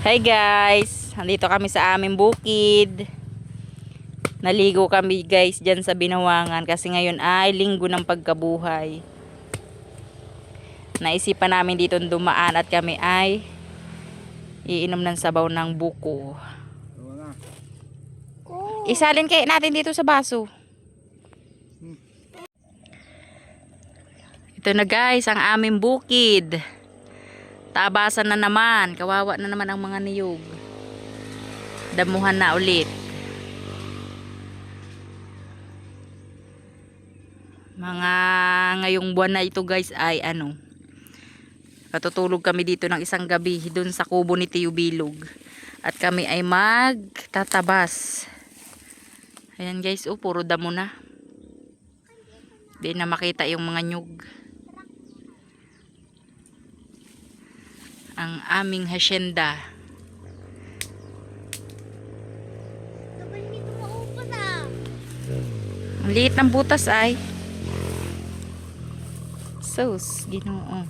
Hi guys, nandito kami sa aming bukid. Naligo kami guys dyan sa Binawangan kasi ngayon ay linggo ng pagkabuhay. Naisipan namin dito dumaan at kami ay iinom ng sabaw ng buko. Isalin kayo natin dito sa baso. Ito na guys ang aming bukid. Tabasan na naman, kawawa na naman ang mga niyog. Damuhan na ulit. Mga ngayong buwan na ito guys ay patutulog kami dito ng isang gabi doon sa kubo ni Tiyo Bilog. At kami ay magtatabas. Ayan guys, puro damo na. Di na makita yung mga nyug. Ang aming hasyenda. Ang liit ng butas ay. Sus, Ginoo.